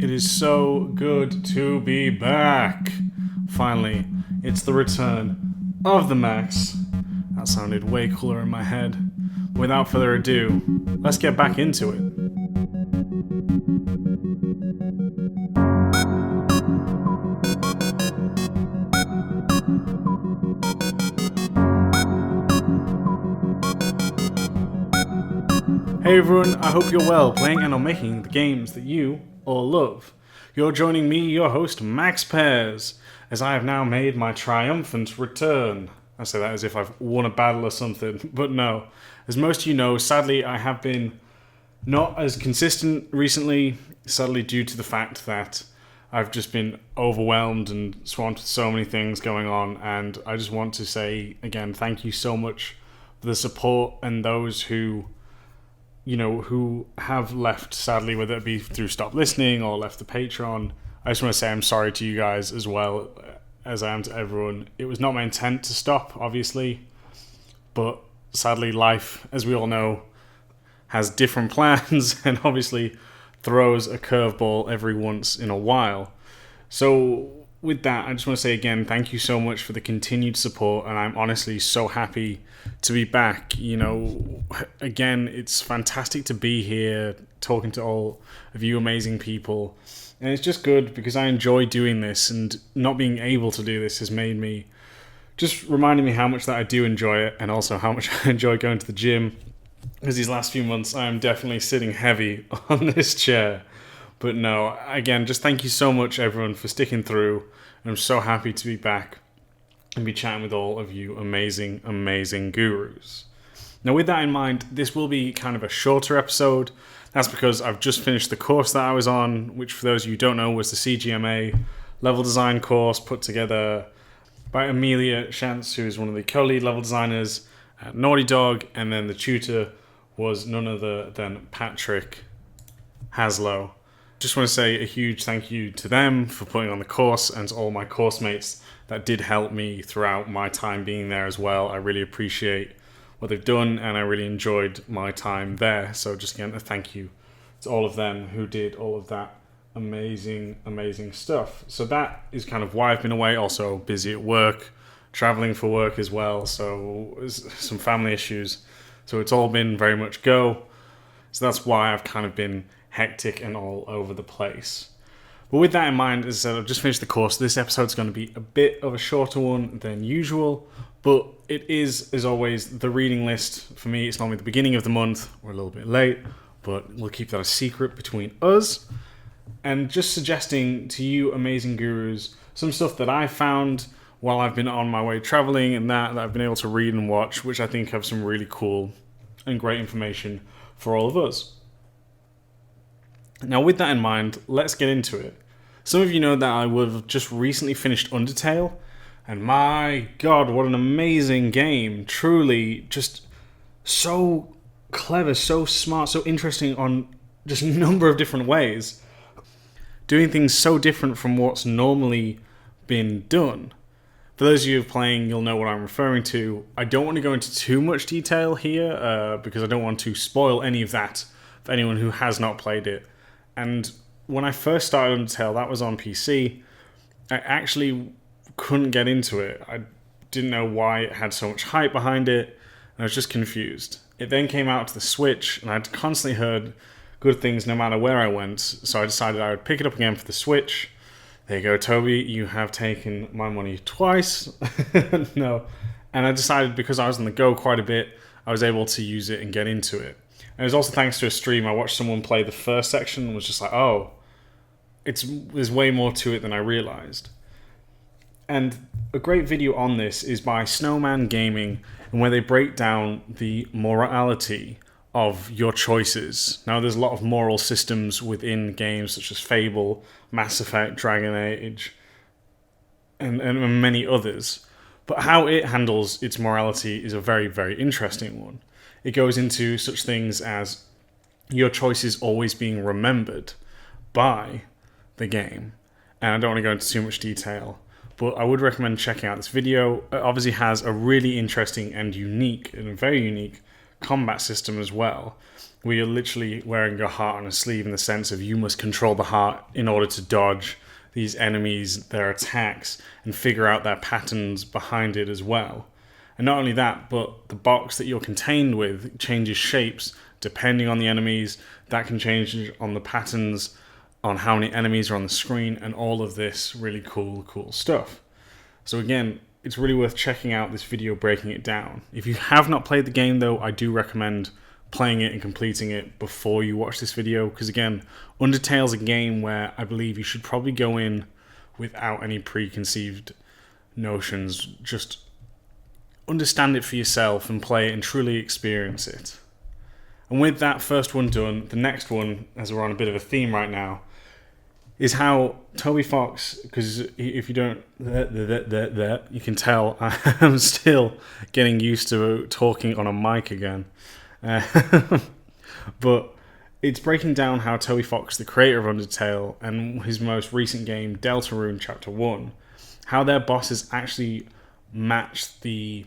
It is so good to be back. Finally, it's the return of the Max. That sounded way cooler in my head. Without further ado, let's get back into it. Hey everyone, I hope you're well, playing and or making the games that you all love. You're joining me, your host, Max Pears, as I have now made my triumphant return. I say that as if I've won a battle or something, but no. As most of you know, sadly I have been not as consistent recently, sadly due to the fact that I've just been overwhelmed and swamped with so many things going on, and I just want to say again, thank you so much for the support and those who have left, sadly, whether it be through Stop Listening or left the Patreon. I just want to say I'm sorry to you guys as well as I am to everyone. It was not my intent to stop, obviously, but sadly life, as we all know, has different plans and obviously throws a curveball every once in a while. So with that, I just want to say again, thank you so much for the continued support, and I'm honestly so happy to be back. Again, it's fantastic to be here talking to all of you amazing people, and it's just good because I enjoy doing this, and not being able to do this has made me, just reminding me how much that I do enjoy it, and also how much I enjoy going to the gym, because these last few months I am definitely sitting heavy on this chair. But no, again, just thank you so much, everyone, for sticking through. And I'm so happy to be back and be chatting with all of you amazing, amazing gurus. Now, with that in mind, this will be kind of a shorter episode. That's because I've just finished the course that I was on, which for those of you who don't know was the CGMA level design course put together by Amelia Shantz, who is one of the co-lead level designers at Naughty Dog. And then the tutor was none other than Patrick Haslow. Just want to say a huge thank you to them for putting on the course, and to all my course mates that did help me throughout my time being there as well. I really appreciate what they've done, and I really enjoyed my time there. So just again, a thank you to all of them who did all of that amazing, amazing stuff. So that is kind of why I've been away. Also busy at work, traveling for work as well. So some family issues. So it's all been very much go. So that's why I've kind of been hectic and all over the place. But with that in mind, as I said, I've just finished the course. This episode's going to be a bit of a shorter one than usual, but it is, as always, the reading list. For me, it's normally the beginning of the month. We're a little bit late, but we'll keep that a secret between us. And just suggesting to you amazing gurus some stuff that I found while I've been on my way traveling, and that I've been able to read and watch, which I think have some really cool and great information for all of us. Now, with that in mind, let's get into it. Some of you know that I would have just recently finished Undertale, and my god, what an amazing game. Truly, just so clever, so smart, so interesting on just a number of different ways. Doing things so different from what's normally been done. For those of you playing, you'll know what I'm referring to. I don't want to go into too much detail here, because I don't want to spoil any of that for anyone who has not played it. And when I first started Undertale, that was on PC, I actually couldn't get into it. I didn't know why it had so much hype behind it, and I was just confused. It then came out to the Switch, and I'd constantly heard good things no matter where I went, so I decided I would pick it up again for the Switch. There you go, Toby, you have taken my money twice. No. And I decided, because I was on the go quite a bit, I was able to use it and get into it. And it was also thanks to a stream. I watched someone play the first section and was just like, oh, there's way more to it than I realized. And a great video on this is by Snowman Gaming, and where they break down the morality of your choices. Now, there's a lot of moral systems within games such as Fable, Mass Effect, Dragon Age, and many others. But how it handles its morality is a very, very interesting one. It goes into such things as your choices always being remembered by the game. And I don't want to go into too much detail, but I would recommend checking out this video. It obviously has a really interesting and very unique combat system as well, where you're literally wearing your heart on a sleeve in the sense of you must control the heart in order to dodge these enemies, their attacks, and figure out their patterns behind it as well. And not only that, but the box that you're contained with changes shapes depending on the enemies. That can change on the patterns, on how many enemies are on the screen, and all of this really cool stuff. So again, it's really worth checking out this video breaking it down. If you have not played the game though, I do recommend playing it and completing it before you watch this video, because again, Undertale's a game where I believe you should probably go in without any preconceived notions. Just understand it for yourself and play it and truly experience it. And with that first one done, the next one, as we're on a bit of a theme right now, is how Toby Fox, because if you don't, you can tell I'm still getting used to talking on a mic again. But it's breaking down how Toby Fox, the creator of Undertale, and his most recent game, Deltarune Chapter 1, how their bosses actually match the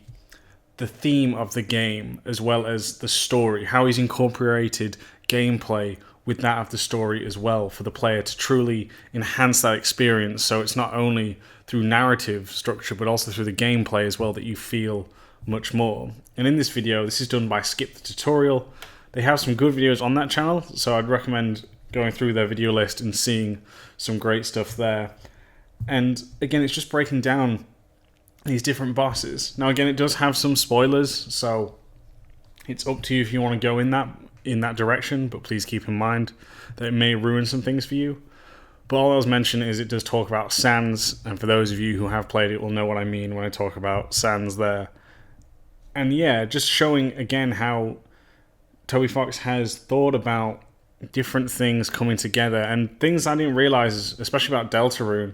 theme of the game as well as the story, how he's incorporated gameplay with that of the story as well for the player to truly enhance that experience. So it's not only through narrative structure but also through the gameplay as well that you feel much more. And in this video, this is done by Skip the Tutorial. They have some good videos on that channel, so I'd recommend going through their video list and seeing some great stuff there. And again, it's just breaking down these different bosses. Now again, it does have some spoilers, so it's up to you if you want to go in that direction, but please keep in mind that it may ruin some things for you. But all I was mentioning is it does talk about sands, and for those of you who have played it will know what I mean when I talk about sands there. And yeah, just showing again how Toby Fox has thought about different things coming together, and things I didn't realize, especially about Deltarune,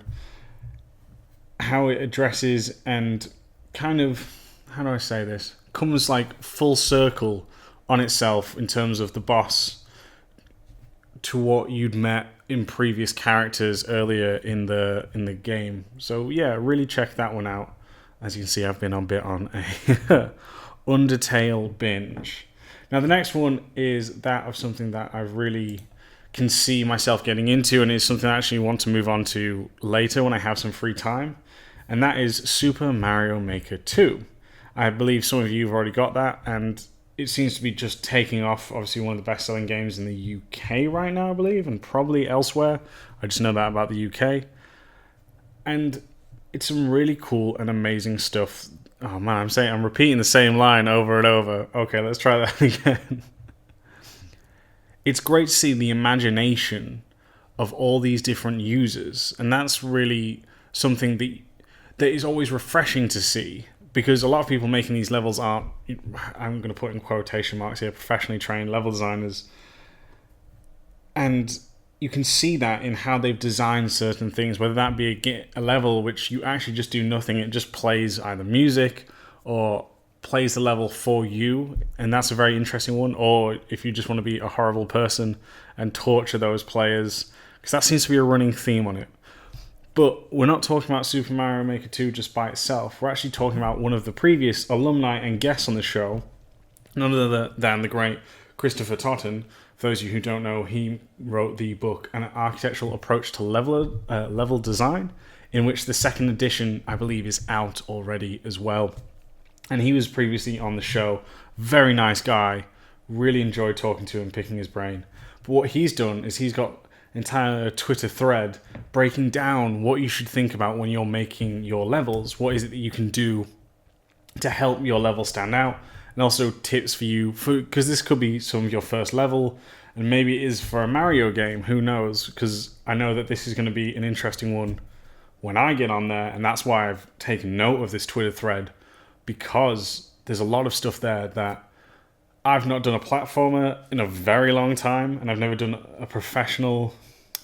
how it addresses and kind of, how do I say this, comes like full circle on itself in terms of the boss to what you'd met in previous characters earlier in the game. So yeah, really check that one out. As you can see, I've been on a Undertale binge. Now the next one is that of something that I really can see myself getting into, and is something I actually want to move on to later when I have some free time, and that is Super Mario Maker 2. I believe some of you have already got that, and it seems to be just taking off. Obviously one of the best-selling games in the UK right now, I believe, and probably elsewhere. I just know that about the UK. And it's some really cool and amazing stuff. Oh man, I'm repeating the same line over and over. Okay, let's try that again. It's great to see the imagination of all these different users, and that's really something that is always refreshing to see, because a lot of people making these levels aren't, I'm going to put in quotation marks here, professionally trained level designers. And you can see that in how they've designed certain things, whether that be a level which you actually just do nothing, it just plays either music or plays the level for you, and that's a very interesting one. Or if you just want to be a horrible person and torture those players, because that seems to be a running theme on it. But we're not talking about Super Mario Maker 2 just by itself. We're actually talking about one of the previous alumni and guests on the show, none other than the great Christopher Totten. For those of you who don't know, he wrote the book An Architectural Approach to Level Design, in which the second edition, I believe, is out already as well. And he was previously on the show. Very nice guy. Really enjoyed talking to him, picking his brain. But what he's done is he's got an entire Twitter thread breaking down what you should think about when you're making your levels. What is it that you can do to help your level stand out? And also tips for you, because this could be some of your first level, and maybe it is for a Mario game, who knows, because I know that this is going to be an interesting one when I get on there, and that's why I've taken note of this Twitter thread, because there's a lot of stuff there that I've not done a platformer in a very long time, and I've never done a professional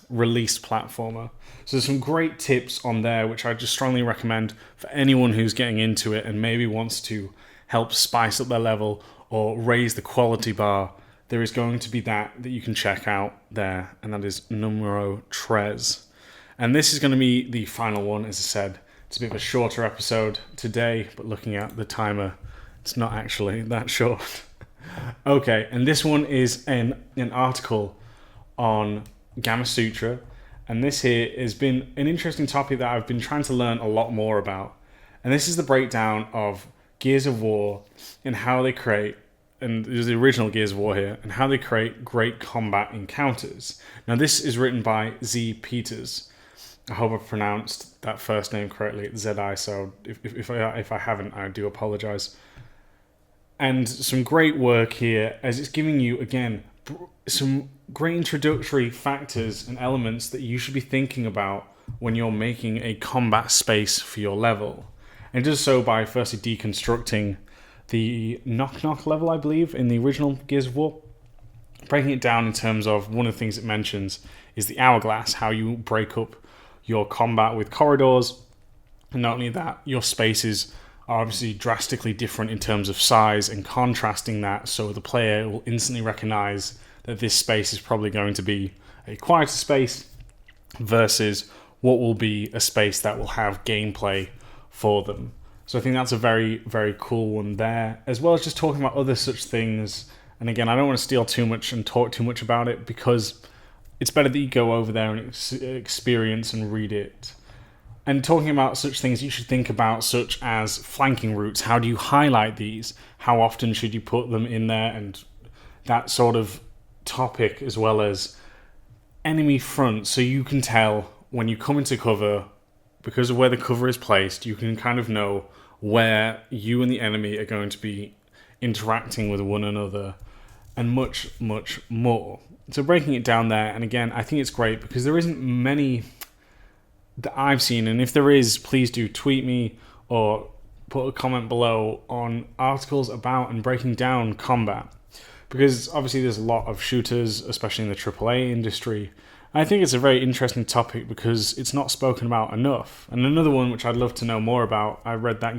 released platformer. So there's some great tips on there, which I just strongly recommend for anyone who's getting into it and maybe wants to help spice up their level or raise the quality bar. There is going to be that you can check out there, and that is numero tres. And this is going to be the final one, as I said. It's a bit of a shorter episode today, but looking at the timer, it's not actually that short. Okay, and this one is an article on Gamma Sutra, and this here has been an interesting topic that I've been trying to learn a lot more about. And this is the breakdown of Gears of War and how they create, and there's the original Gears of War here, and how they create great combat encounters. Now, this is written by Z. Peters. I hope I pronounced that first name correctly. It's Z-I, so if I haven't, I do apologize. And some great work here, as it's giving you, again, some great introductory factors and elements that you should be thinking about when you're making a combat space for your level. And it does so by firstly deconstructing the knock-knock level, I believe, in the original Gears of War. Breaking it down in terms of one of the things it mentions is the hourglass, how you break up your combat with corridors. And not only that, your spaces are obviously drastically different in terms of size, and contrasting that so the player will instantly recognize that this space is probably going to be a quieter space versus what will be a space that will have gameplay for them. So I think that's a very, very cool one there, as well as just talking about other such things. And again, I don't want to steal too much and talk too much about it, because it's better that you go over there and experience and read it. And talking about such things you should think about, such as flanking routes. How do you highlight these? How often should you put them in there? And that sort of topic, as well as enemy front. So you can tell when you come into cover, because of where the cover is placed, you can kind of know where you and the enemy are going to be interacting with one another, and much, much more. So breaking it down there, and again, I think it's great because there isn't many that I've seen, and if there is, please do tweet me or put a comment below on articles about and breaking down combat, because obviously there's a lot of shooters, especially in the AAA industry. I think it's a very interesting topic because it's not spoken about enough. And another one which I'd love to know more about, I read the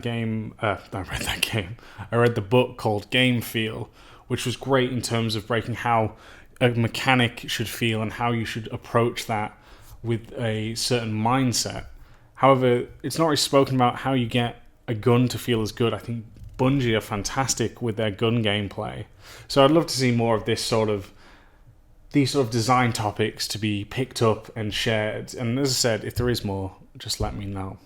book called Game Feel, which was great in terms of breaking how a mechanic should feel and how you should approach that with a certain mindset. However, it's not really spoken about how you get a gun to feel as good. I think Bungie are fantastic with their gun gameplay. So I'd love to see more of these sort of design topics to be picked up and shared. And as I said, if there is more, just let me know.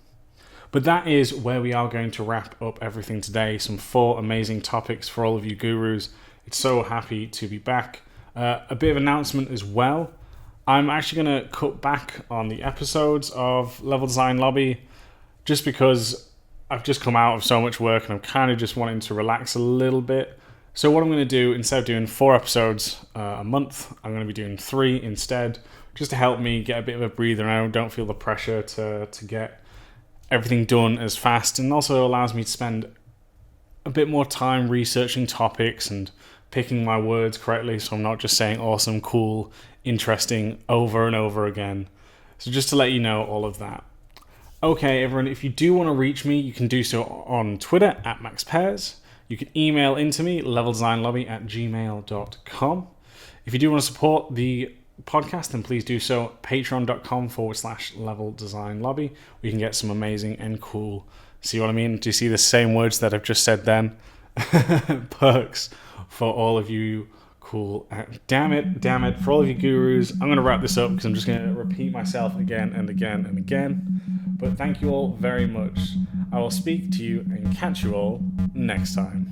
But that is where we are going to wrap up everything today. Some 4 amazing topics for all of you gurus. It's so happy to be back. A bit of announcement as well. I'm actually going to cut back on the episodes of Level Design Lobby, just because I've just come out of so much work and I'm kind of just wanting to relax a little bit. So what I'm going to do, instead of doing 4 episodes a month, I'm going to be doing 3 instead, just to help me get a bit of a breather, and I don't feel the pressure to get everything done as fast, and also allows me to spend a bit more time researching topics and picking my words correctly, so I'm not just saying awesome, cool, interesting over and over again. So just to let you know all of that. Okay, everyone, if you do want to reach me, you can do so on Twitter @MaxPairs. You can email into me, leveldesignlobby@gmail.com. If you do want to support the podcast, then please do so. Patreon.com/leveldesignlobby. We can get some amazing and cool, see what I mean? Do you see the same words that I've just said then? Perks for all of you cool. Damn it, for all of you gurus. I'm going to wrap this up because I'm just going to repeat myself again and again and again. But thank you all very much. I will speak to you and catch you all next time.